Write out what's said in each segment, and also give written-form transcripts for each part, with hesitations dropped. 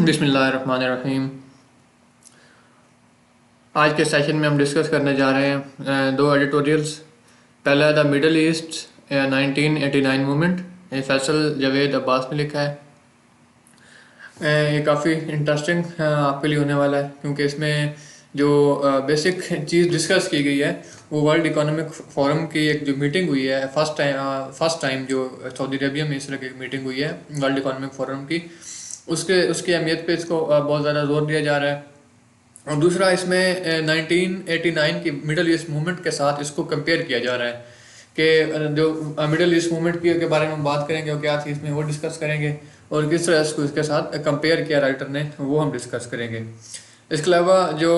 बिस्मिल्लाहिर्रहमानिर्रहीम। आज के सेशन में हम डिस्कस करने जा रहे हैं दो एडिटोरियल्स। पहला द मिडल ईस्ट 1989 मूवमेंट, ये फैसल जावेद अब्बास ने लिखा है। ये काफ़ी इंटरेस्टिंग आपके लिए होने वाला है, क्योंकि इसमें जो बेसिक चीज़ डिस्कस की गई है वो वर्ल्ड इकोनॉमिक फोरम की एक जो मीटिंग हुई है, फर्स्ट टाइम जो सऊदी अरबिया में इस तरह की मीटिंग हुई है वर्ल्ड इकोनॉमिक फोरम की, उसकी अहमियत पे इसको बहुत ज़्यादा जोर दिया जा रहा है। और दूसरा, इसमें 1989 की मिडल ईस्ट मूवमेंट के साथ इसको कंपेयर किया जा रहा है कि जो मिडल ईस्ट मूवमेंट के बारे में हम बात करेंगे और क्या थी इसमें वो डिस्कस करेंगे, और किस तरह इसको इसके साथ कंपेयर किया राइटर ने वो हम डिस्कस करेंगे। इसके अलावा जो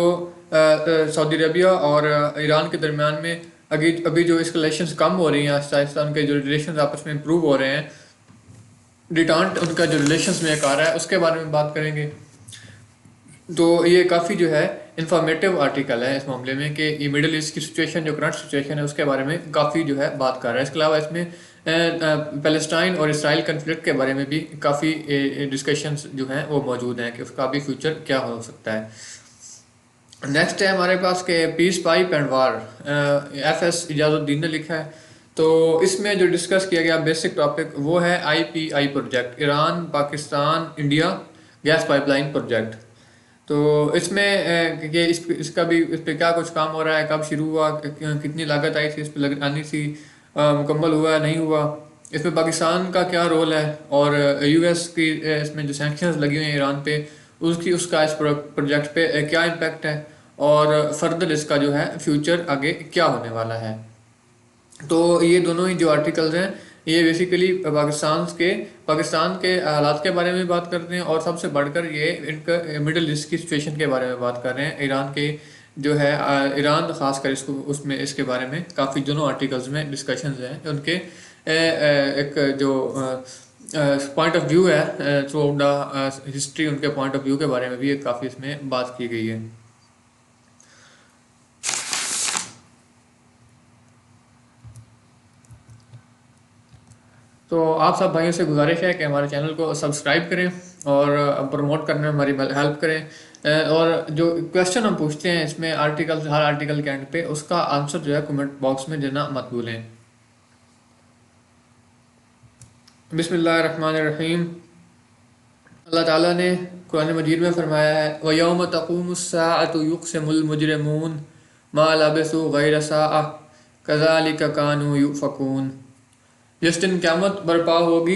सऊदी अरबिया और ईरान के दरमियान में अभी जो इसकलेशंस कम हो रही हैं, आहिस्ता आहिस्ता उनके जो रिलेशंस आपस में इम्प्रूव हो रहे हैं, डिटांट उनका जो रिलेशंस में एक आ रहा है, उसके बारे में बात करेंगे। तो ये काफ़ी जो है इंफॉर्मेटिव आर्टिकल है इस मामले में कि ये मिडिल ईस्ट की सिचुएशन, जो करंट सिचुएशन है, उसके बारे में काफ़ी जो है बात कर रहा है। इसके अलावा इसमें पैलेस्टाइन और इसराइल कन्फ्लिक्ट के बारे में भी काफ़ी डिस्कशंस जो हैं वो मौजूद हैं कि उसका भी फ्यूचर क्या हो सकता है। नेक्स्ट है हमारे पास के peace pipe and war, FS Ijazuddin ने लिखा है। तो इसमें जो डिस्कस किया गया बेसिक टॉपिक वो है IPI project, Iran Pakistan India gas pipeline project. तो इसमें कि इसका भी इस पर क्या कुछ काम हो रहा है, कब शुरू हुआ, कितनी लागत आई थी इस पर आनी थी, मुकम्मल हुआ नहीं हुआ, इसमें पाकिस्तान का क्या रोल है, और US की इसमें जो सैंक्शंस लगी हुई हैं ईरान पे उसका इस प्रोजेक्ट पे क्या इम्पेक्ट है, और फर्दर इसका जो है फ्यूचर आगे क्या होने वाला है। तो ये दोनों ही जो आर्टिकल्स हैं ये बेसिकली पाकिस्तान के हालात के बारे में बात करते हैं, और सबसे बढ़कर ये इनका मिडिल ईस्ट की सिचुएशन के बारे में बात कर रहे हैं। ईरान के जो है ईरान खासकर इसको उसमें इसके बारे में काफ़ी दोनों आर्टिकल्स में डिस्कशंस हैं। उनके एक जो पॉइंट ऑफ व्यू है थ्रू आउट द हिस्ट्री, उनके पॉइंट ऑफ व्यू के बारे में भी काफ़ी इसमें बात की गई है। तो आप सब भाइयों से गुजारिश है कि हमारे चैनल को सब्सक्राइब करें और प्रमोट करने में हमारी हेल्प करें, और जो क्वेश्चन हम पूछते हैं इसमें हर आर्टिकल के एंड पे उसका आंसर जो है कमेंट बॉक्स में देना मत भूलें। बिस्मिल्लाहिर्रहमानिर्रहीम। अल्लाह ताला ने कुरान मजीद में फरमाया है, व यौम तक़ूमुस्साअतु युक़सिमुल मुजरिमून मा लबिसू गैर साअह कज़ालिक कानू युफ़कून। जिस दिन क़यामत बर्पा होगी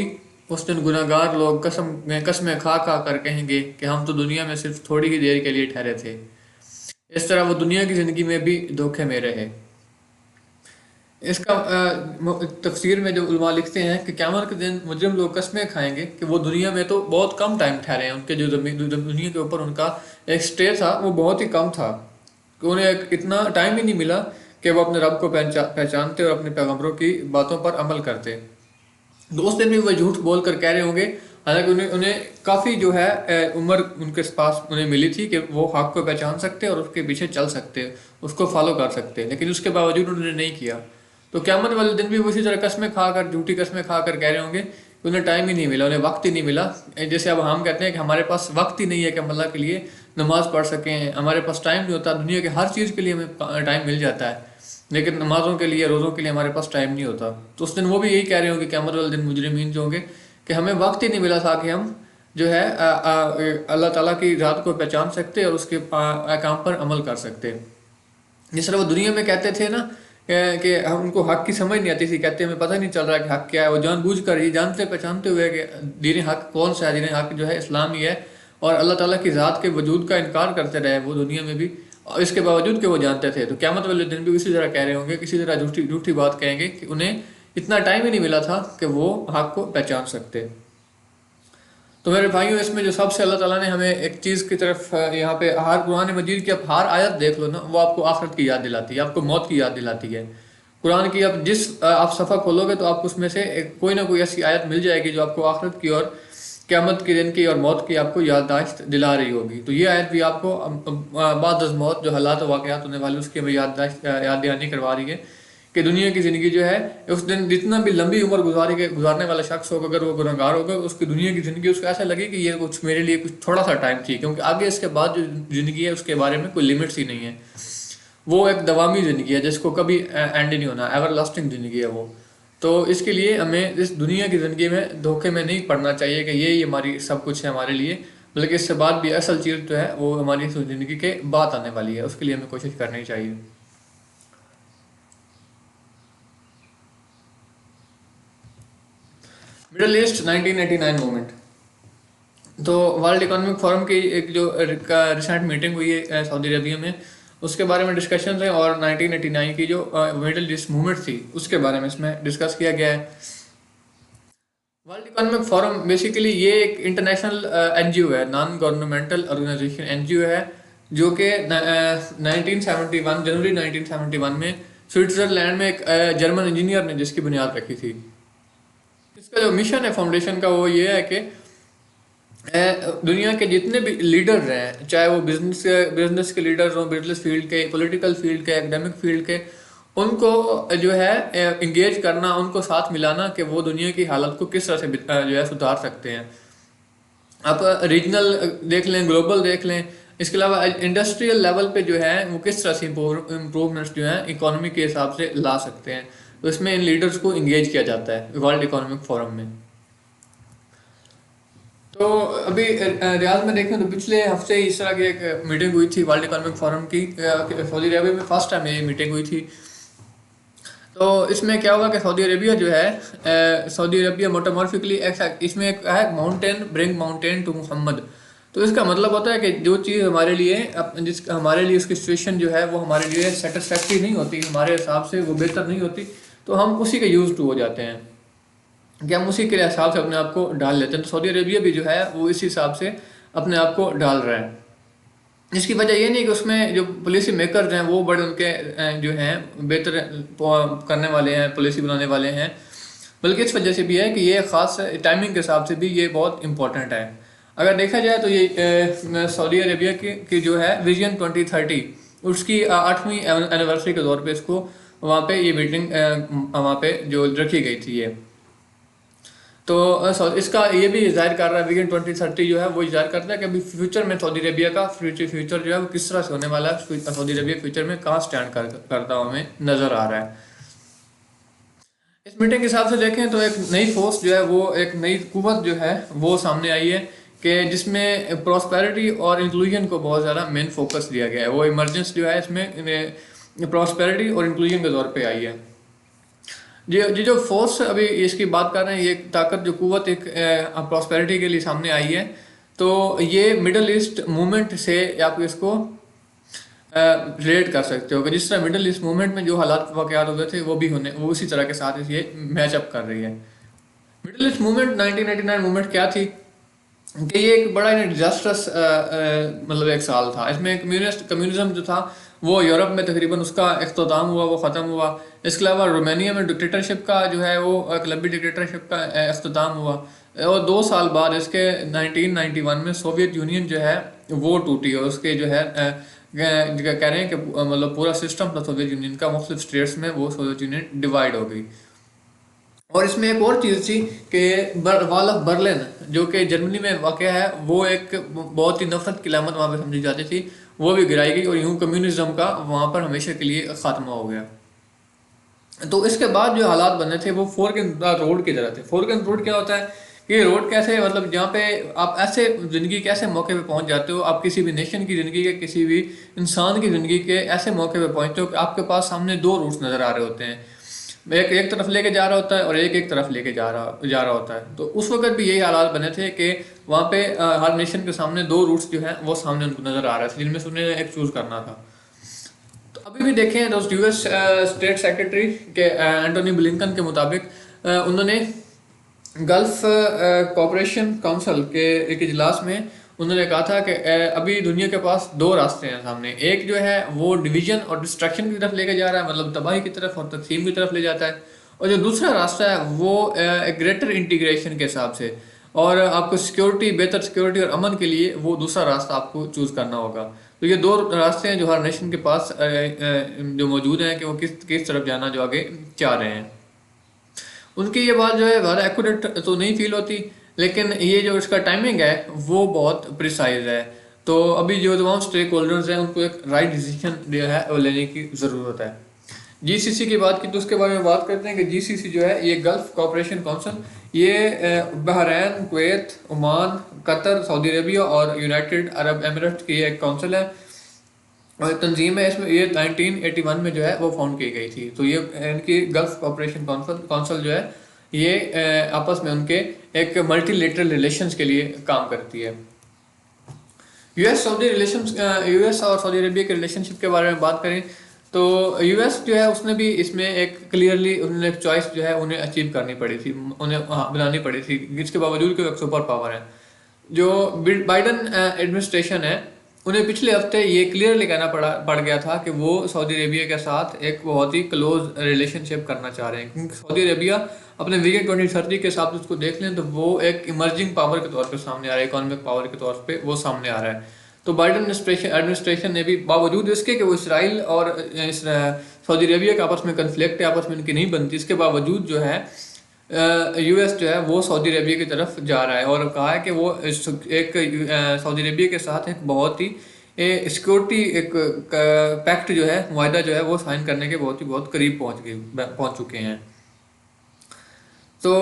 उस दिन गुनहगार लोग कसमें खा खा कर कहेंगे कि हम तो दुनिया में सिर्फ थोड़ी ही देर के लिए ठहरे थे, इस तरह वो दुनिया की ज़िंदगी में भी धोखे में रहे। इसका तफसीर में जो उलमा लिखते हैं कि क़यामत के दिन मुजरिम लोग कसमें खाएंगे कि वो दुनिया में तो बहुत कम टाइम ठहरे हैं, उनके जो दुनिया के ऊपर उनका एक स्टे था वो बहुत ही कम था, कि उन्हें इतना टाइम ही नहीं मिला कि वो अपने रब को पहचानते और अपने पैगंबरों की बातों पर अमल करते। तो उस दिन भी वो झूठ बोल कर कह रहे होंगे, हालांकि उन्हें काफ़ी जो है उम्र उनके पास उन्हें मिली थी कि वो हक को पहचान सकते और उसके पीछे चल सकते, उसको फॉलो कर सकते, लेकिन उसके बावजूद उन्होंने नहीं किया। तो क़यामत वाले दिन भी वो इसी तरह कस्में खाकर, झूठी कस्में खाकर कह रहे होंगे कि उन्हें टाइम ही नहीं मिला, उन्हें वक्त ही नहीं मिला। जैसे अब हम कहते हैं कि हमारे पास वक्त ही नहीं है कि हम अल्लाह के लिए नमाज़ पढ़ सकें, हमारे पास टाइम नहीं होता, दुनिया के हर चीज़ के लिए हमें टाइम मिल जाता है, लेकिन नमाज़ों के लिए, रोज़ों के लिए हमारे पास टाइम नहीं होता। तो उस दिन वो भी यही कह रहे होंगे क़यामत वाले दिन मुजरिमीन जो होंगे कि हमें वक्त ही नहीं मिला था कि हम जो है अल्लाह ताला की ज़ात को पहचान सकते और उसके काम पर अमल कर सकते। जिस तरह वो दुनिया में कहते थे ना कि हम उनको हक की समझ नहीं आती थी, कहते हमें पता नहीं चल रहा कि हक क्या है, वो जानबूझकर ये जानते पहचानते हुए कि दीन हक कौन सा है, दीन हक जो है इस्लाम ही है, और अल्लाह ताला की ज़ात के वजूद का इनकार करते रहे वो दुनिया में भी, और इसके बावजूद कि वो जानते थे। तो क़यामत वाले दिन भी इसी तरह कह रहे होंगे, किसी तरह झूठी बात कहेंगे कि उन्हें इतना टाइम ही नहीं मिला था कि वो हक को पहचान सकते। तो मेरे भाइयों, इसमें जो सबसे अल्लाह ताला ने हमें एक चीज़ की तरफ यहाँ पे हर कुरान मजीद की आप हर आयत देख लो ना, वो आपको आखिरत की याद दिलाती है, आपको मौत की याद दिलाती है। कुरान की आप आप सफ़ा खोलोगे तो आपको उसमें से कोई ना कोई ऐसी आयत मिल जाएगी जो आपको आखिरत की और क़यामत के दिन की और मौत की आपको याददाश्त दिला रही होगी। तो ये आयत भी आपको बाद मौत जो हालात वाक़यात होने वाले उसकी हमें याद दहानी करवा रही है कि दुनिया की ज़िंदगी जो है उस दिन जितना भी लंबी उम्र गुजारने वाला शख्स होगा, अगर वो गुनहगार होगा, उसकी दुनिया की ज़िंदगी उसको ऐसा लगे कि ये कुछ मेरे लिए कुछ थोड़ा सा टाइम थी, क्योंकि आगे इसके बाद जो ज़िंदगी है उसके बारे में कोई लिमिट्स ही नहीं है। वो एक दवामी ज़िंदगी है जिसको कभी एंड ही नहीं होना, एवर लास्टिंग ज़िंदगी है वो। तो इसके लिए हमें इस दुनिया की ज़िंदगी में धोखे में नहीं पड़ना चाहिए कि ये हमारी सब कुछ है हमारे लिए, बल्कि इससे बाद भी असल चीज़ जो है वो हमारी ज़िंदगी के बाद आने वाली है, उसके लिए हमें कोशिश करनी चाहिए। Middle east 1989 movement. तो वर्ल्ड इकोनॉमिक फोरम की एक जो रिसेंट मीटिंग हुई है सऊदी अरबिया में, उसके बारे में डिस्कशन है, और 1989 की जो मिडल ईस्ट मूवमेंट थी उसके बारे में इसमें डिस्कस किया गया है। वर्ल्ड इकोनॉमिक फोरम बेसिकली ये एक इंटरनेशनल एनजीओ है, नॉन गवर्नमेंटल ऑर्गेनाइजेशन एनजीओ है, जो कि 1971 जनवरी 1971 में स्विट्जरलैंड में एक जर्मन इंजीनियर ने जिसकी बुनियाद रखी थी। इसका जो मिशन है फाउंडेशन का वो ये है कि दुनिया के जितने भी लीडर हैं, चाहे वो बिजनेस के लीडर हों, बिजनेस फील्ड के, पॉलिटिकल फील्ड के, एकेडमिक फील्ड के, उनको जो है इंगेज करना, उनको साथ मिलाना कि वो दुनिया की हालत को किस तरह से जो है सुधार सकते हैं। आप रीजनल देख लें, ग्लोबल देख लें, इसके अलावा इंडस्ट्रियल लेवल पे जो है वो किस तरह से इम्प्रूवमेंट्स जो है इकोनॉमी के हिसाब से ला सकते हैं। तो इसमें इन लीडर्स को इंगेज किया जाता है वर्ल्ड इकोनॉमिक फोरम में। तो अभी रियाद में देखें तो पिछले हफ्ते इस तरह की एक मीटिंग हुई थी वर्ल्ड इकोनॉमिक फोरम की, सऊदी अरेबिया में फर्स्ट टाइम ये मीटिंग हुई थी। तो इसमें क्या हुआ कि सऊदी अरेबिया जो है सऊदी अरेबिया मोटामॉर्फिकली इसमें एक है mountain bring mountain to Mohammed. तो इसका मतलब होता है कि जो चीज़ हमारे लिए हमारे लिए उसकी सिचुएशन जो है वो हमारे लिए सेटिस्फैक्ट्री नहीं होती, हमारे हिसाब से वो बेहतर नहीं होती, तो हम उसी के यूज टू हो जाते हैं कि हम उसी के हिसाब से अपने आप को डाल लेते हैं। तो सऊदी अरेबिया भी जो है वो इस हिसाब से अपने आप को डाल रहा है। इसकी वजह ये नहीं कि उसमें जो पॉलिसी मेकर्स हैं वो बड़े उनके जो हैं बेहतर करने वाले हैं, पॉलिसी बनाने वाले हैं, बल्कि इस वजह से भी है कि ये ख़ास टाइमिंग के हिसाब से भी ये बहुत इंपॉर्टेंट है। अगर देखा जाए तो ये सऊदी अरेबिया की जो है विजन 2030 उसकी 8वीं एनिवर्सरी के तौर पे इसको वहाँ पे ये मीटिंग वहाँ पे जो रखी गई थी ये। तो इसका ये भी जाहिर कर रहा है, विजन 2030 जो है वो जाहिर करता है कि अभी फ्यूचर में सऊदी अरेबिया का फ्यूचर जो है वो किस तरह से होने वाला है, सऊदी अरेबिया फ्यूचर में कहाँ स्टैंड करता हुआ हमें नज़र आ रहा है। इस मीटिंग के हिसाब से देखें तो एक नई फोर्स जो है वो एक नई कुव्वत जो है वो सामने आई है कि जिसमें प्रॉस्पेरिटी और इंक्लूजन को बहुत ज़्यादा मेन फोकस दिया गया है। वो इमरजेंस जो है इसमें प्रॉस्पेरिटी और इंक्लूजन के तौर पे आई है। जो फोर्स अभी इसकी बात कर रहे हैं, ये ताकत जो कुव्वत एक प्रॉस्पेरिटी के लिए सामने आई है, तो ये मिडल ईस्ट मूवमेंट से आप इसको रिलेट कर सकते हो कि जिस तरह मिडल ईस्ट मूवमेंट में जो हालात वाक़यात हुए थे वो उसी तरह के साथ ये मैचअप कर रही है। मिडल ईस्ट मूवमेंट 1999 मूवमेंट क्या थी कि ये एक बड़ा डिजास्टर्स मतलब एक साल था। इसमें कम्युनिज्म जो था वो यूरोप में तकरीबन उसका इख्तिताम हुआ, वो ख़त्म हुआ। इसके अलावा रोमानिया में डिक्टेटरशिप का जो है वो क्लबी डिक्टेटरशिप का इख्तिताम हुआ, और 2 साल बाद इसके 1991 में सोवियत यूनियन जो है वो टूटी, और उसके जो है कह रहे हैं कि मतलब पूरा सिस्टम था सोवियत यूनियन का, मुख्तलिफ स्टेट्स में वो सोवियत यूनियन डिवाइड हो गई। और इसमें एक और चीज़ थी कि वॉल ऑफ बर्लिन जो कि जर्मनी में वाक़ है, वो एक बहुत ही नफरत की अलामत वहाँ पे समझी जाती थी, वो भी गिराई गई और यूं कम्युनिज्म का वहाँ पर हमेशा के लिए ख़ात्मा हो गया। तो इसके बाद जो हालात बने थे वो फोर्क इन द रोड की तरह थे। फोर्क इन रोड क्या होता है कि रोड कैसे, मतलब जहाँ पे आप ऐसे ज़िंदगी के ऐसे मौके पे पहुँच जाते हो, आप किसी भी नेशन की ज़िंदगी के, किसी भी इंसान की ज़िंदगी के ऐसे मौके पे पहुँचते हो कि आपके पास सामने 2 रूट्स नज़र आ रहे होते हैं, एक तरफ लेके जा रहा होता है और एक तरफ लेके जा रहा होता है। तो उस वक्त भी यही हालात बने थे कि वहाँ पे हर नेशन के सामने 2 रूट्स जो हैं वो सामने उनको नज़र आ रहा था, जिनमें से उन्हें एक चूज़ करना था। तो अभी भी देखें तो यूएस स्टेट सेक्रेटरी के एंटोनी ब्लिंकन के मुताबिक उन्होंने गल्फ कोऑपरेशन काउंसिल के एक इजलास में उन्होंने कहा था कि अभी दुनिया के पास 2 रास्ते हैं सामने। एक जो है वो डिवीजन और डिस्ट्रक्शन की तरफ लेके जा रहा है, मतलब तबाही की तरफ और तकसीम की तरफ ले जाता है, और जो दूसरा रास्ता है वो एक ग्रेटर इंटीग्रेशन के हिसाब से, और आपको सिक्योरिटी, बेहतर सिक्योरिटी और अमन के लिए वो दूसरा रास्ता आपको चूज़ करना होगा। तो ये दो रास्ते हैं जो हर नेशन के पास जो मौजूद हैं कि वो किस किस तरफ जाना जो आगे चाह रहे हैं। उनकी ये बात जो है ज़्यादा एक्यूरेट तो नहीं फील होती, लेकिन ये जो इसका टाइमिंग है वो बहुत प्रिसाइज है। तो अभी जो तमाम स्टेक होल्डर्स हैं उनको एक राइट डिसीजन जो है वो लेने की ज़रूरत है। जीसीसी की बात की तो उसके बारे में बात करते हैं कि जीसीसी जो है ये गल्फ कोऑपरेशन काउंसिल, ये Bahrain, Kuwait, Oman, Qatar, Saudi Arabia और यूनाइटेड अरब एमिरेट्स की एक काउंसिल है और तंजीम है। इसमें ये 1981 में जो है वो फाउंड की गई थी। तो ये इनकी गल्फ कोऑपरेशन काउंसिल जो है ये आपस में उनके एक मल्टीलेटरल रिलेशंस के लिए काम करती है। यूएस और सऊदी अरबिया के रिलेशनशिप के बारे में बात करें तो यूएस जो है उसने भी इसमें एक क्लियरली उन्होंने एक चॉइस जो है उन्हें अचीव करनी पड़ी थी, उन्हें बनानी पड़ी थी, इसके बावजूद कि वो एक सुपर पावर है। जो बाइडन एडमिनिस्ट्रेशन है उन्हें पिछले हफ्ते ये क्लियरली कहना पड़ गया था कि वो सऊदी अरेबिया के साथ एक बहुत ही क्लोज रिलेशनशिप करना चाह रहे हैं, क्योंकि सऊदी अरेबिया अपने विजन 2030 के हिसाब से उसको देख लें तो वो एक इमर्जिंग पावर के तौर पे सामने आ रहा है, इकोनॉमिक पावर के तौर पे वो सामने आ रहा है। तो बाइडन एडमिनिस्ट्रेशन ने भी बावजूद इसके कि वो इसराइल और सऊदी अरेबिया के आपस में कन्फ्लिक्ट है, आपस में इनकी नहीं बनती, इसके बावजूद जो है यूएस जो है वो सऊदी अरेबिया की तरफ जा रहा है और कहा है कि वो एक सऊदी अरेबिया के साथ एक बहुत ही सिक्योरिटी एक पैक्ट जो है, मुआहदा जो है वो साइन करने के बहुत करीब पहुंच चुके हैं। तो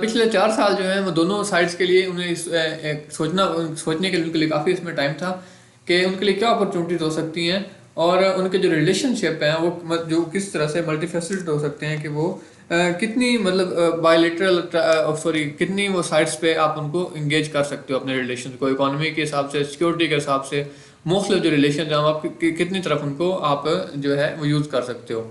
पिछले 4 साल जो है वो दोनों साइड्स के लिए उन्हें सोचने के लिए उनके लिए काफ़ी इसमें टाइम था कि उनके लिए क्या अपॉर्चुनिटीज हो सकती हैं और उनके जो रिलेशनशिप हैं वो जो किस तरह से मल्टीफेसिलिटेड हो सकते हैं कि वो कितनी मतलब बायलेटरल कितनी वो साइड्स पे आप उनको इंगेज कर सकते हो अपने रिलेशन को, इकोनॉमी के हिसाब से, सिक्योरिटी के हिसाब से, मुख्तलिफ जो रिलेशन हैं आप कितनी तरफ उनको आप जो है वो यूज़ कर सकते हो।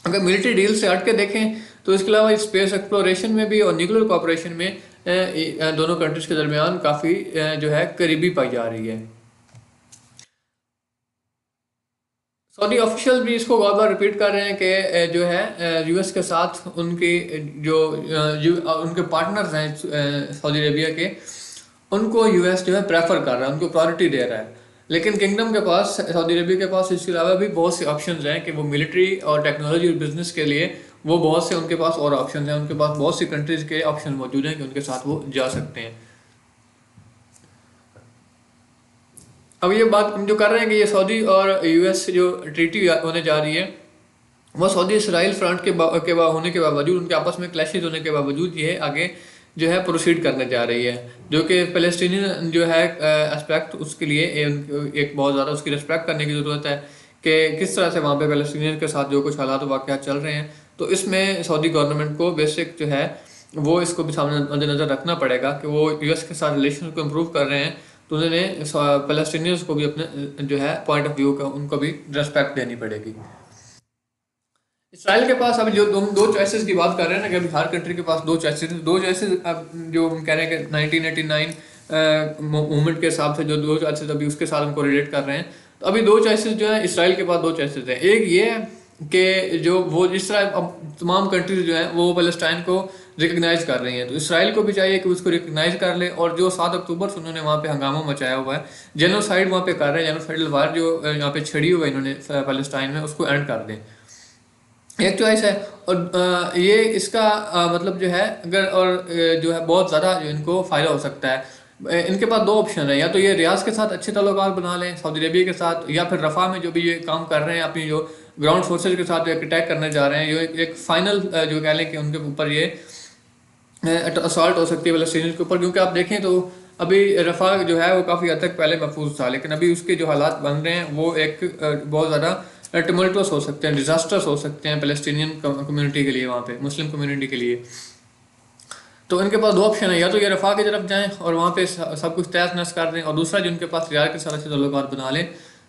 अगर मिलिट्री डील से हट के देखें तो इसके अलावा स्पेस एक्सप्लोरेशन में भी और न्यूक्लियर कॉपरेशन में दोनों कंट्रीज के दरमियान काफ़ी जो है करीबी पाई जा रही है। सऊदी ऑफिशियल भी इसको बार बार रिपीट कर रहे हैं कि जो है यूएस के साथ उनके जो उनके पार्टनर्स हैं सऊदी अरेबिया के, उनको यूएस जो है प्रेफर कर रहा है, उनको प्रायोरिटी दे रहा है। लेकिन किंगडम के पास, सऊदी अरेबिया के पास इसके अलावा भी बहुत से ऑप्शंस हैं कि वो मिलिट्री और टेक्नोलॉजी और बिजनेस के लिए वो बहुत से उनके पास और ऑप्शंस हैं, उनके पास बहुत सी कंट्रीज़ के ऑप्शन मौजूद हैं कि उनके साथ वो जा सकते हैं। अब ये बात जो कर रहे हैं कि ये सऊदी और यूएस जो ट्रीटी होने जा रही है वो सऊदी इसराइल फ्रंट के होने के बावजूद, उनके आपस में क्लैशेज होने के बावजूद ये आगे जो है प्रोसीड करने जा रही है, जो कि फ़लस्तीनियन जो है एस्पेक्ट उसके लिए एक बहुत ज़्यादा उसकी रिस्पेक्ट करने की ज़रूरत है कि किस तरह से वहाँ पे फ़लस्तीनियन के साथ जो कुछ हालात वाक़यात चल रहे हैं। तो इसमें सऊदी गवर्नमेंट को बेसिक जो है वो इसको भी सामने मद्देनज़र रखना पड़ेगा कि वो यूएस के साथ रिलेशन को इम्प्रूव कर रहे हैं, तो उन्हें फ़लस्तीनियंस को भी अपने जो है पॉइंट ऑफ व्यू का उनको भी रिस्पेक्ट देनी पड़ेगी। इसराइल के पास अभी जो दो चॉइसेस की बात कर रहे हैं ना कि अभी हर कंट्री के पास दो चॉइसेस अब जो हम कह रहे हैं कि 1989 मूवमेंट के हिसाब से जो दो चॉइसेस अभी उसके साथ हमको रिलेट कर रहे हैं, तो अभी दो चॉइसेस जो है इसराइल के पास दो चॉइसेस हैं। एक ये है कि जो वो जिस तरह अब तमाम कंट्रीज जो हैं वो पैलेस्टाइन को रिकग्नाइज कर रही हैं, तो इसराइल को भी चाहिए कि उसको रिकग्नाइज कर ले और जो 7 अक्टूबर से उन्होंने वहाँ पे हंगामा मचाया हुआ है, जेनोसाइड वहाँ पे कर रहे हैं, जेनोसाइडल वार जो यहाँ पे छड़ी हुआ है इन्होंने पैलेस्टाइन में, उसको एंड कर दें, एक चॉइस है। और ये इसका मतलब जो है अगर और जो है बहुत ज़्यादा जो इनको फ़ायदा हो सकता है। इनके पास दो ऑप्शन है, या तो ये रियाज के साथ अच्छे ताल्लुकात बना लें सऊदी अरेबिया के साथ, या फिर रफ़ा में जो भी ये काम कर रहे हैं अपनी जो ग्राउंड फोर्सेज के साथ अटैक करने जा रहे हैं, ये एक फाइनल जो कह लें कि उनके ऊपर ये असॉल्ट हो सकती है फ़लस्तीनियों के ऊपर। क्योंकि आप देखें तो अभी रफ़ा जो है वो काफ़ी हद तक पहले महफूज था, लेकिन अभी उसके जो हालात बन रहे हैं वो एक बहुत ज़्यादा टमल्टस हो सकते हैं, डिजास्टर्स हो सकते हैं फ़लस्तीनियन कम्युनिटी के लिए, वहाँ पे मुस्लिम कम्युनिटी के लिए। तो इनके पास दो ऑप्शन है, या तो ये रफ़ा की तरफ जाएं और वहाँ पे सब कुछ तहस नहस कर दें, और दूसरा जो उनके पास रियाद के साथ अच्छे ताल्लुकात बना लें,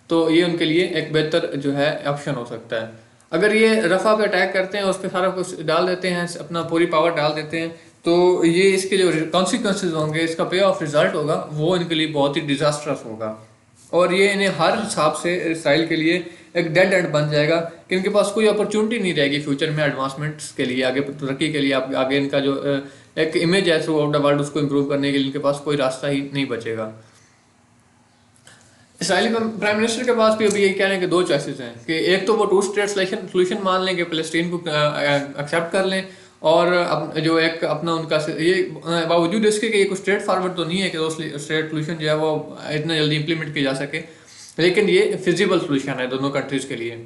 तो ये उनके लिए एक बेहतर जो है ऑप्शन हो सकता है। अगर ये रफ़ा पे अटैक करते हैं, उस पर सारा कुछ डाल देते हैं, अपना पूरी पावर डाल देते हैं, तो ये इसके जो कॉन्सिक्वेंसेज होंगे, इसका पे ऑफ रिजल्ट होगा वो इनके लिए बहुत ही डिजास्टरस होगा, और ये इन्हें हर हिसाब से इसराइल के लिए एक डेड एंड बन जाएगा कि इनके पास कोई अपॉर्चुनिटी नहीं रहेगी फ्यूचर में एडवांसमेंट्स के लिए, आगे तरक्की के लिए, आगे इनका जो एक इमेज है थ्रू आउट द वर्ल्ड उसको इम्प्रूव करने के लिए इनके पास कोई रास्ता ही नहीं बचेगा। इसराइली प्राइम मिनिस्टर के पास भी अभी यही कह रहे हैं कि दो चॉइसेस हैं कि एक तो वो टू स्टेट सोल्यूशन मान लें कि फ़लस्तीन को एक्सेप्ट कर लें, और जो एक अपना उनका ये बावजूद इसके कि ये कुछ स्ट्रेट फॉरवर्ड तो नहीं है कि दो स्टेट सोल्यूशन जो है वो इतना जल्दी इंप्लीमेंट किया जा सके, लेकिन ये फिजिबल सोल्यूशन है दोनों कंट्रीज़ के लिए।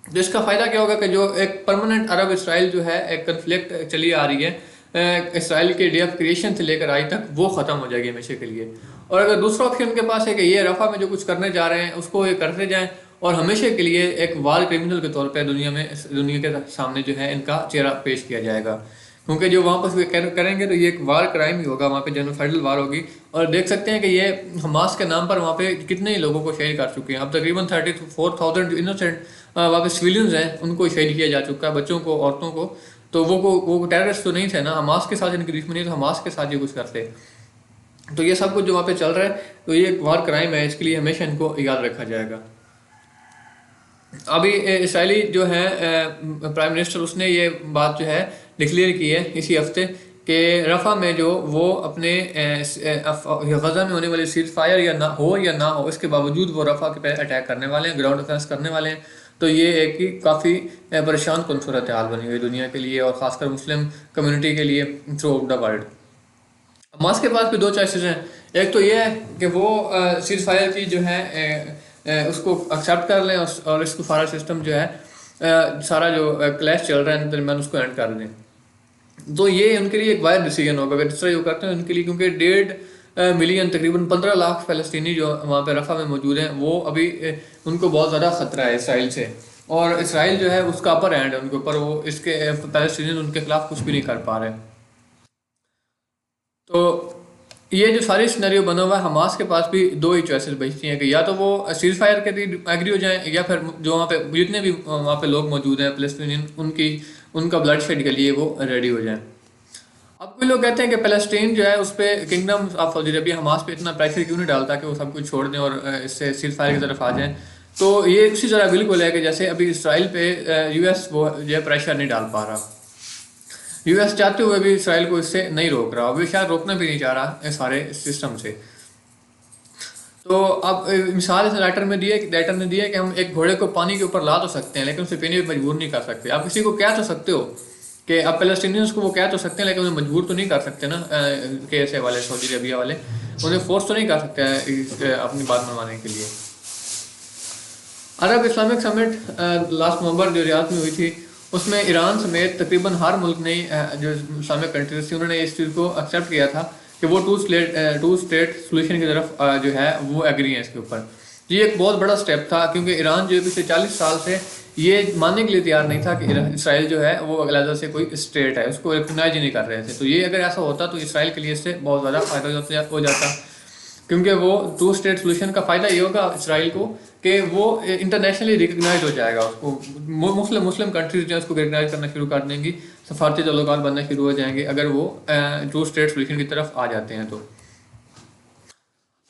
तो इसका फ़ायदा क्या होगा कि जो एक परमानेंट अरब इसराइल जो है एक कन्फ्लिक्ट चली आ रही है इसराइल के डे ऑफ क्रिएशन से लेकर आज तक, वो ख़त्म हो जाएगी हमेशा के लिए। और अगर दूसरा ऑप्शन उनके पास है कि ये रफ़ा में जो कुछ करने जा रहे हैं उसको ये करते जाएं, और हमेशा के लिए एक वार क्रिमिनल के तौर पे दुनिया के सामने जो है इनका चेहरा पेश किया जाएगा, क्योंकि जो वहाँ पर करेंगे तो ये एक वार क्राइम ही होगा, वहाँ पे जेनोसाइडल वार होगी। और देख सकते हैं कि ये हमास के नाम पर वहाँ पे कितने ही लोगों को शहीद कर चुके हैं। अब तकरीबन 34,000 इनोसेंट वहाँ पे सिविलियंस हैं उनको शहीद किया जा चुका है, बच्चों को, औरतों को। तो वो टेररिस्ट तो नहीं थे ना, हमास के साथ इनकी दुश्मनी, तो हमास के साथ ये कुछ करते। तो ये सब कुछ जो वहाँ पे चल रहा है, तो ये एक वार क्राइम है, इसके लिए हमेशा इनको याद रखा जाएगा। अभी इसराइली जो है प्राइम मिनिस्टर, उसने ये बात जो है डिक्लेयर की है इसी हफ्ते कि रफ़ा में जो वो अपने गज़ा में होने वाले सीज फायर या ना हो, इसके बावजूद वो रफ़ा के पे अटैक करने वाले हैं, ग्राउंड ऑफेंस करने वाले हैं। तो ये एक ही काफ़ी परेशान कन सूरत हाल बनी हुई दुनिया के लिए, और ख़ासकर मुस्लिम कम्युनिटी के लिए through out the world. Hamas के पास भी दो चॉइसेस हैं। एक तो ये है कि वो सीज फायर की जो है उसको एक्सेप्ट कर लें, और इसको सारा सिस्टम जो है सारा जो क्लैश चल रहा है इनके दरमियान उसको एंड कर दें। तो ये उनके लिए एक वायद डिसीजन होगा अगर इस तरह जो करते हैं उनके लिए, क्योंकि 1.5 मिलियन तकरीबन 15 लाख फ़लस्तीनी जो वहाँ पे रफ़ा में मौजूद हैं, वो अभी उनको बहुत ज़्यादा ख़तरा है इसराइल से। और इसराइल जो है उसका अपर हैंड है उनके ऊपर, वो इसके फ़लस्तीनी उनके खिलाफ कुछ भी नहीं कर पा रहे। तो ये जो सारी सिनेरियो बना हुआ है, हमास के पास भी दो ही चॉइसेस बचती हैं कि या तो वो सीज फायर के लिए एग्री हो जाएं, या फिर जो वहाँ पे जितने भी वहाँ पे लोग मौजूद हैं फ़लस्तीनियन, उनका ब्लड शेड के लिए वो रेडी हो जाएं। अब कोई लोग कहते हैं कि फ़लस्तीन जो है उस पर kingdom of Saudi Arabia Hamas पे इतना प्रेशर क्यों नहीं डालता कि वो सब कुछ छोड़ दें और इससे सीज फायर की तरफ आ जाएं। तो ये उसी तरह बिल्कुल है कि जैसे अभी इसराइल पे यूएस वो जो है प्रेशर नहीं डाल पा रहा। यूएस चाहते हुए भी इसराइल को इससे नहीं रोक रहा, अभी शायद रोकना भी नहीं चाह रहा इस सारे सिस्टम से। तो अब मिसाल इस राइटर ने दिया कि हम एक घोड़े को पानी के ऊपर ला तो सकते हैं, लेकिन उसे पीने पर मजबूर नहीं कर सकते। आप किसी को कह तो सकते हो कि आप पैलेस्टीनियंस को वो कह तो सकते हैं, लेकिन उन्हें मजबूर तो नहीं कर सकते ना। के वाले सऊदी अरबिया वाले उन्हें फोर्स तो नहीं कर सकते हैं अपनी बात मनवाने के लिए। अरब इस्लामिक समिट लास्ट नवंबर जो रियाद में हुई थी, उसमें ईरान समेत तकरीबन हर मुल्क ने जो इस्लामिक कंट्रीज थी उन्होंने इस चीज़ को एक्सेप्ट किया था कि वो टू स्टेट सोल्यूशन की तरफ जो है वो एग्री है इसके ऊपर। ये एक बहुत बड़ा स्टेप था, क्योंकि ईरान जो है पिछले 40 साल से ये मानने के लिए तैयार नहीं था कि इसराइल जो है वो अलग से कोई स्टेट है, उसको रिकग्नाइज ही नहीं कर रहे थे। तो ये अगर ऐसा होता तो इसराइल के लिए इससे बहुत ज़्यादा फायदा हो जाता, क्योंकि वो टू स्टेट सोल्यूशन का फ़ायदा ये होगा इसराइल को कि वो इंटरनेशनली रिकग्नाइज हो जाएगा, उसको मुस्लिम मुस्लिम कंट्रीज जो है उसको रिकग्नाइज करना शुरू कर देंगी, सफारती ताल्लुकात बनना शुरू हो जाएंगे अगर वो टू स्टेट सोल्यूशन की तरफ आ जाते हैं। तो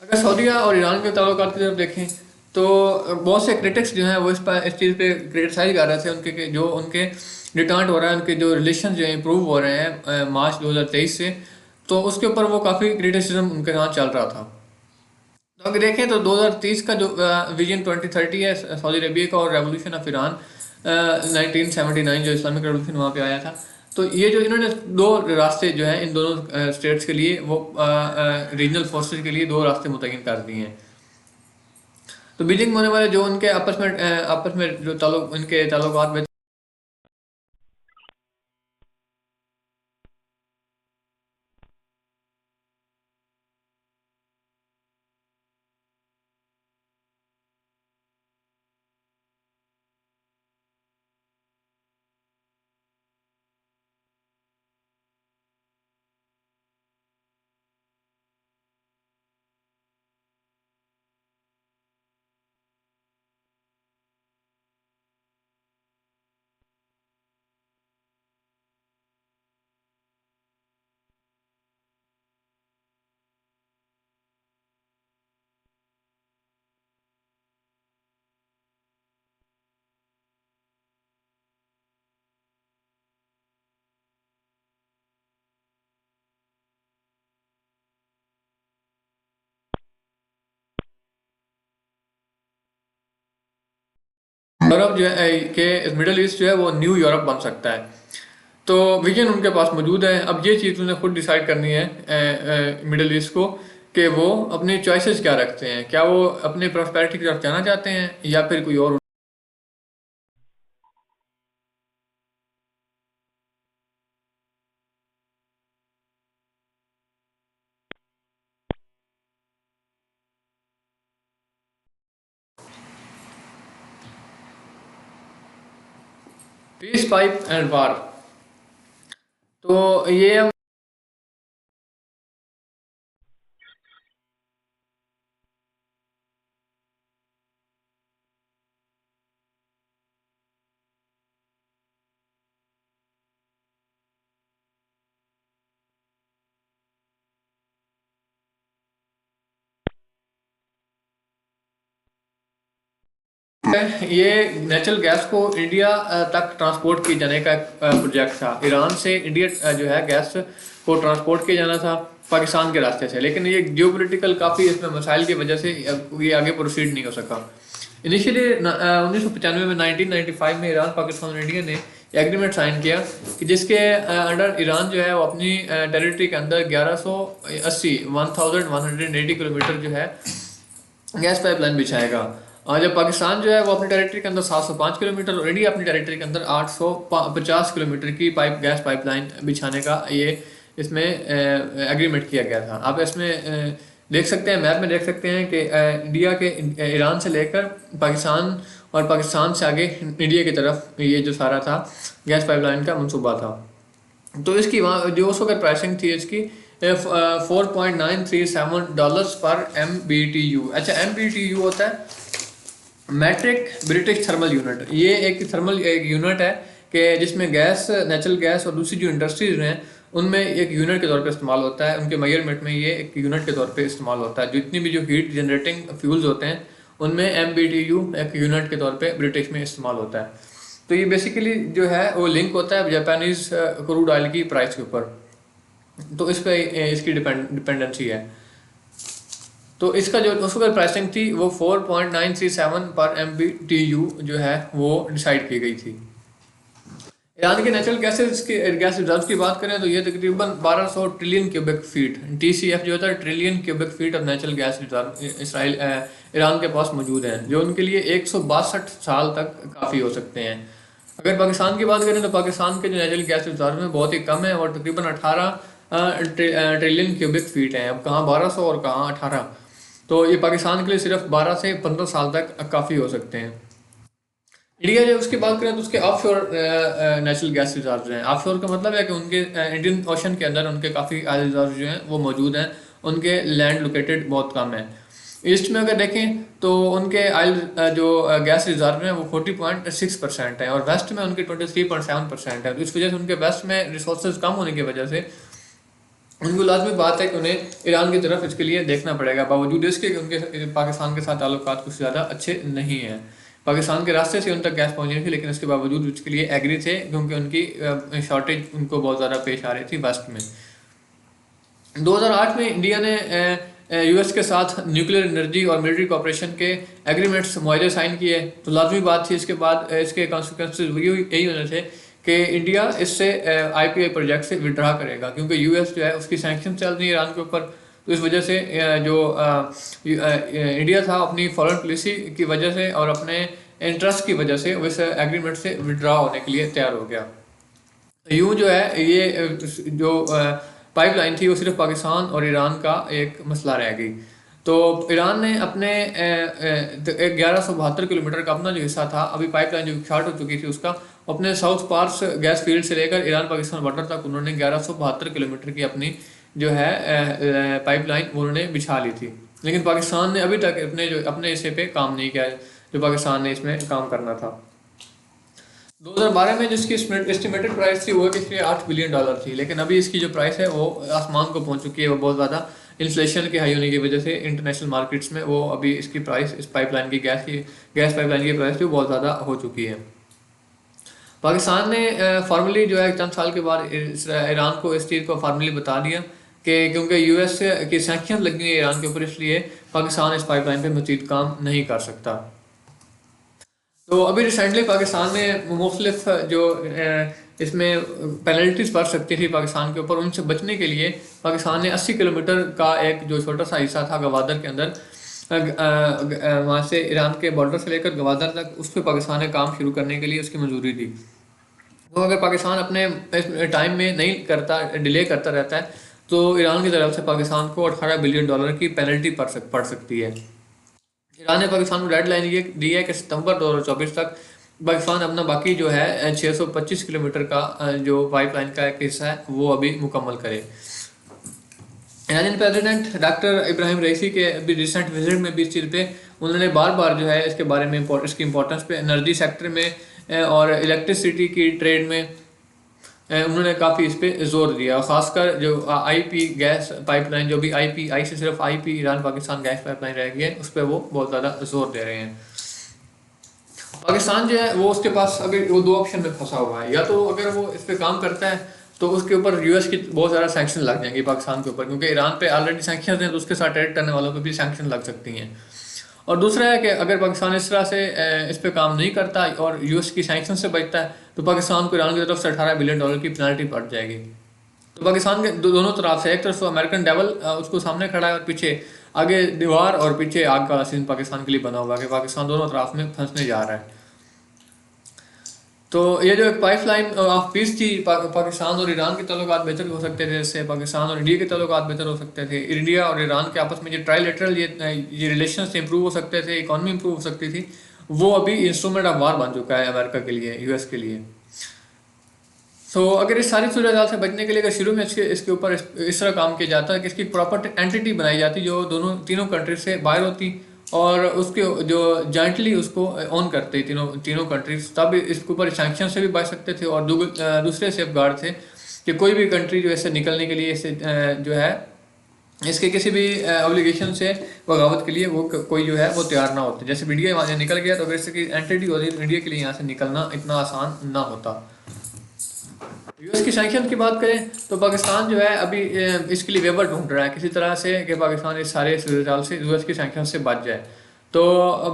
अगर सऊदीया और ईरान के ताल्लुकात की तरफ देखें तो बहुत से क्रिटिक्स जो हैं वो इस चीज़ पे क्रिटिसाइज कर रहे थे उनके जो उनके डिटांट हो रहा है, उनके जो रिलेशन जो है इम्प्रूव हो रहे हैं मार्च 2023 से, तो उसके ऊपर वो काफ़ी क्रिटिसिज्म उनके यहाँ चल रहा था। तो अगर देखें तो 2030 का जो विजन 2030 है सऊदी अरबिया का, और रेवोल्यूशन ऑफ ईरान 1979 जो इस्लामिक रेवोल्यूशन वहाँ पे आया था, तो ये जो इन्होंने दो रास्ते जो हैं इन दोनों स्टेट्स के लिए, वो रीजनल फोर्सेस के लिए दो रास्ते मुतय्यन कर दिए हैं। तो बीजिंग में होने वाले जो उनके आपस में जो ताल्लुक इनके ताल्लुकात में यूरोप जो है के मिडल ईस्ट जो है वो न्यू यूरोप बन सकता है। तो विजन उनके पास मौजूद है। अब ये चीज़ उन्हें खुद डिसाइड करनी है मिडल ईस्ट को, कि वो अपनी चॉइसेस क्या रखते हैं। क्या वो अपने प्रॉस्पेरिटी की तरफ जाना चाहते हैं या फिर कोई और। पीस पाइप एंड वार, तो ये हम ये नेचुरल गैस को इंडिया तक ट्रांसपोर्ट किए जाने का प्रोजेक्ट था। ईरान से इंडिया जो है गैस को ट्रांसपोर्ट किया जाना था पाकिस्तान के रास्ते से, लेकिन ये जियोपॉलिटिकल काफ़ी इसमें मसाइल की वजह से ये आगे प्रोसीड नहीं हो सका। इनिशियली 1995 में 1995 में ईरान पाकिस्तान और इंडिया ने एग्रीमेंट साइन किया कि जिसके अंडर ईरान जो है वो अपनी टेरिटरी के अंदर 1180 किलोमीटर जो है गैस पाइपलाइन बिछाएगा। और जब पाकिस्तान जो है वो अपनी टेरिटरी के अंदर 705 किलोमीटर और इंडिया अपनी टेरिटरी के अंदर 850 किलोमीटर की गैस पाइपलाइन बिछाने का ये इसमें एग्रीमेंट किया गया था। आप इसमें देख सकते हैं, मैप में देख सकते हैं कि इंडिया के ईरान से लेकर पाकिस्तान और पाकिस्तान से आगे इंडिया की तरफ ये जो सारा था गैस पाइपलाइन का मंसूबा था। तो इसकी वहाँ जो उस वक्त प्राइसिंग थी इसकी $4.937 पर MBTU। अच्छा, MBTU होता है मैट्रिक ब्रिटिश थर्मल यूनिट। ये एक थर्मल एक यूनिट है कि जिसमें गैस, नेचुरल गैस और दूसरी जो इंडस्ट्रीज हैं उनमें एक यूनिट के तौर पे इस्तेमाल होता है। उनके मेजरमेंट में ये एक यूनिट के तौर पे इस्तेमाल होता है। जितनी भी जो हीट जनरेटिंग फ्यूल्स होते हैं उनमें MBTU एक यूनिट के तौर पे ब्रिटिश में इस्तेमाल होता है। तो ये बेसिकली जो है वो लिंक होता है जापानीज क्रूड ऑयल की प्राइस के ऊपर। तो इस पे इसकी डिपेंडेंसी है। तो इसका जो उस वक्त प्राइसिंग थी वो 4.937 पर MBTU जो है वो डिसाइड की गई थी। ईरान के नेचुरल गैस रिजर्व की बात करें तो ये तकरीबन 1200 ट्रिलियन क्यूबिक फीट TCF जो होता है trillion cubic feet of natural gas reserve Iran के पास मौजूद हैं, जो उनके लिए 162 साल तक काफ़ी हो सकते हैं। अगर पाकिस्तान की बात करें तो पाकिस्तान के जो नेचुरल गैस रिजर्व में बहुत ही कम है और तकरीबन 18 ट्रिलियन क्यूबिक फीट हैं। अब कहाँ 1200 और कहाँ 18, तो ये पाकिस्तान के लिए सिर्फ 12 से 15 साल तक काफ़ी हो सकते हैं। इंडिया जो उसकी बात करें तो उसके ऑफशोर नेचुरल गैस रिजर्व हैं। ऑफशोर का मतलब है कि उनके इंडियन ओशन के अंदर उनके काफ़ी ऑयल रिजर्व जो हैं वो मौजूद हैं। उनके लैंड लोकेटेड बहुत कम है। ईस्ट में अगर देखें तो उनके ऑयल जो गैस रिजर्व हैं वो 40.6% है और वेस्ट में उनके 23.7% है। तो इस वजह से उनके वेस्ट में रिसोर्सेज कम होने की वजह से उनको लाजमी बात है कि उन्हें ईरान की तरफ इसके लिए देखना पड़ेगा, बावजूद इसके कि उनके पाकिस्तान के साथ ताल्लुकात कुछ ज़्यादा अच्छे नहीं हैं। पाकिस्तान के रास्ते से उन तक गैस पहुंचनी थी, लेकिन इसके बावजूद उसके लिए एग्री थे क्योंकि उनकी शॉर्टेज उनको बहुत ज़्यादा पेश आ रही थी वेस्ट में। 2008 में इंडिया ने US के साथ न्यूक्लियर एनर्जी और मिलिट्री कॉपरेशन के एग्रीमेंट्स मुआहदे साइन किए। तो लाजमी बात थी इसके बाद इसके कॉन्सिक्वेंसेज यही होने थे कि इंडिया इससे IPI प्रोजेक्ट से विड्रा करेगा, क्योंकि US जो है उसकी सैंक्शन चल रही है ईरान के ऊपर। तो इस वजह से जो इंडिया था अपनी फॉरेन पॉलिसी की वजह से और अपने इंटरेस्ट की वजह से इस एग्रीमेंट से विड्रा होने के लिए तैयार हो गया। यूँ जो है ये जो पाइपलाइन थी वो सिर्फ पाकिस्तान और ईरान का एक मसला रह गई। तो ईरान ने अपने 1172 किलोमीटर का अपना जो हिस्सा था, अभी पाइपलाइन जो शॉर्ट हो चुकी थी उसका, अपने साउथ पार्स गैस फील्ड से लेकर ईरान पाकिस्तान बॉर्डर तक उन्होंने 1172 किलोमीटर की अपनी जो है पाइपलाइन उन्होंने बिछा ली थी। लेकिन पाकिस्तान ने अभी तक अपने हिस्से पे काम नहीं किया जो पाकिस्तान ने इसमें काम करना था। 2012 में जिसकी एस्टिमेटेड प्राइस थी वो किसी $8 बिलियन थी, लेकिन अभी इसकी जो प्राइस है वो आसमान को पहुंच चुकी है। वो बहुत ज़्यादा इन्फ्लेशन के हाई होने की वजह से इंटरनेशनल मार्केट्स में वो अभी इसकी प्राइस इस पाइपलाइन की गैस पाइपलाइन की प्राइस भी बहुत ज़्यादा हो चुकी है। पाकिस्तान ने फार्मली जो है चंद साल के बाद ईरान को इस चीज़ को फार्मली बता दिया कि क्योंकि US की सैंक्शन लगी है ईरान के ऊपर, इसलिए पाकिस्तान इस पाइपलाइन पे मज़ीद काम नहीं कर सकता। तो अभी रिसेंटली पाकिस्तान ने मुख्तलिफ जो इसमें पेनल्टीज पड़ सकती थी पाकिस्तान के ऊपर, उनसे बचने के लिए पाकिस्तान ने 80 किलोमीटर का एक जो छोटा सा हिस्सा था गवादर के अंदर, वहाँ से ईरान के बॉर्डर से लेकर गवादर तक, उस पर पाकिस्तान ने काम शुरू करने के लिए उसकी मंजूरी दी। तो अगर पाकिस्तान अपने टाइम में नहीं करता, डिले करता रहता है, तो ईरान की तरफ से पाकिस्तान को $18 बिलियन की पेनल्टी पड़ सकती है। ईरान ने पाकिस्तान को डेडलाइन ये दी है कि सितंबर 2024 तक पाकिस्तान अपना बाकी जो है 625 किलोमीटर का जो पाइपलाइन का एक हिस्सा है वो अभी मुकम्मल करे। ईरानी प्रेसिडेंट डॉक्टर इब्राहिम रईसी के अभी रिसेंट विजिट में भी इस चीज़ पे उन्होंने बार बार जो है इसके बारे में इसकी इंपॉर्टेंस पे, एनर्जी सेक्टर में और इलेक्ट्रिसिटी की ट्रेड में उन्होंने काफ़ी इस पे जोर दिया। और ख़ासकर जो आईपी गैस पाइपलाइन, जो भी आई से सिर्फ IP Iran Pakistan gas pipeline रह गई है, उस पर वो बहुत ज़्यादा जोर दे रहे हैं। पाकिस्तान जो है वो उसके पास अभी वो दो ऑप्शन में फंसा हुआ है, या तो अगर वो इस पे काम करता है तो उसके ऊपर यूएस की बहुत ज़्यादा सैंक्शन लग जाएंगे पाकिस्तान के ऊपर, क्योंकि ईरान पे ऑलरेडी सैंक्शन हैं, तो उसके साथ ट्रेड करने वालों पे भी सैंक्शन लग सकती हैं। और दूसरा है कि अगर पाकिस्तान इस तरह से इस पे काम नहीं करता और यूएस की सैंक्शन से बचता है, तो पाकिस्तान को ईरान की तरफ से $18 बिलियन की पेनल्टी पड़ जाएगी। तो पाकिस्तान के दोनों तरफ से, एक तरफ से अमेरिकन डेवल उसको सामने खड़ा है और पीछे आगे दीवार और पीछे आग का सीन पाकिस्तान के लिए बना हुआ है कि पाकिस्तान दोनों तरफ में फंसने जा रहा है। तो ये जो एक पाइपलाइन ऑफ पीस थी, पाकिस्तान और ईरान के ताल्लुकात बेहतर हो सकते थे, इससे पाकिस्तान और इंडिया के ताल्लुकात बेहतर हो सकते थे, इंडिया और ईरान के आपस में जो ट्राइलेटरल ये रिलेशन इंप्रूव हो सकते थे, इकॉनमी इंप्रूव हो सकती थी, वो अभी इंस्ट्रूमेंट ऑफ वार बन चुका है अमेरिका के लिए, यूएस के लिए। तो अगर इस सारी सूरत से बचने के लिए अगर शुरू में इसके ऊपर इस तरह काम किया जाता है कि इसकी प्रॉपर एंटिटी बनाई जाती जो तीनों कंट्री से बाहर होती और उसके जो जॉइंटली उसको ऑन करते तीनों कंट्रीज, तब इसके ऊपर सैंक्शन से भी बच सकते थे। और दूसरे सेफ गार्ड थे कि कोई भी कंट्री जो इससे निकलने के लिए इससे जो है इसके किसी भी ऑब्लिगेशन से बगावत के लिए वो कोई जो है वो तैयार ना होते। जैसे इंडिया वहाँ से निकल गया, तो अगर इसकी एंटिटी होती तो इंडिया के लिए यहाँ से निकलना इतना आसान ना होता। यूएस की सैंक्शन की बात करें तो पाकिस्तान जो है अभी इसके लिए वेवर ढूंढ रहा है किसी तरह से कि पाकिस्तान इस सारे सूरत से यूएस की सैंक्शन से बच जाए। तो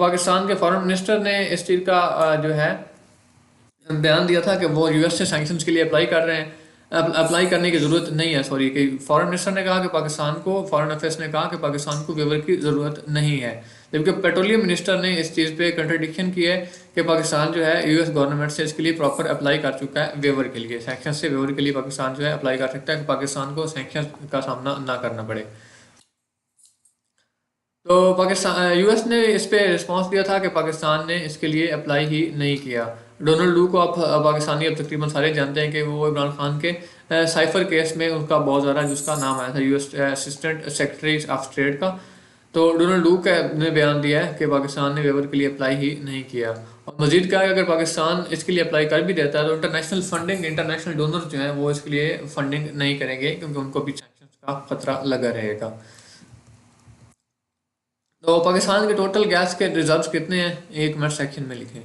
पाकिस्तान के फॉरेन मिनिस्टर ने इस चीज़ का जो है बयान दिया था कि वो यूएस से सैंक्शंस के लिए अप्लाई कर रहे हैं, अप्लाई करने की ज़रूरत नहीं है। सॉरी, कि फॉरेन मिनिस्टर ने कहा कि पाकिस्तान को, फॉरेन अफेयर्स ने कहा कि पाकिस्तान को वेवर की ज़रूरत नहीं है, जबकि पेट्रोलियम मिनिस्टर ने इस चीज़ पे कंट्रडिक्शन की है कि पाकिस्तान जो है यूएस गवर्नमेंट से इसके लिए प्रॉपर अप्लाई कर चुका है वेवर के लिए, सैंक्शन से वेवर के लिए पाकिस्तान जो है अप्लाई कर सकता है कि पाकिस्तान को सैंक्शन का सामना ना करना पड़े। तो पाकिस्तान यूएस ने इस पे रिस्पांस दिया था कि पाकिस्तान ने इसके लिए अप्लाई ही नहीं किया। डोनाल्ड लू को आप पाकिस्तानी अब तकरीबन सारे जानते हैं कि वो इमरान खान के साइफर केस में उनका बहुत ज़्यादा जिसका नाम आया था US assistant secretary of state का। तो डोनाल्ड लू ने बयान दिया है कि पाकिस्तान ने वेवर के लिए अप्लाई ही नहीं किया। और मजीद कहा कि अगर पाकिस्तान इसके लिए अप्लाई कर भी देता है तो इंटरनेशनल फंडिंग, इंटरनेशनल डोनर जो हैं वो इसके लिए फंडिंग नहीं करेंगे, क्योंकि उनको भी सैंक्शंस का खतरा लगा रहेगा। तो पाकिस्तान के टोटल गैस के रिजर्व्स कितने हैं, एक मिनट सेक्शन में लिखें।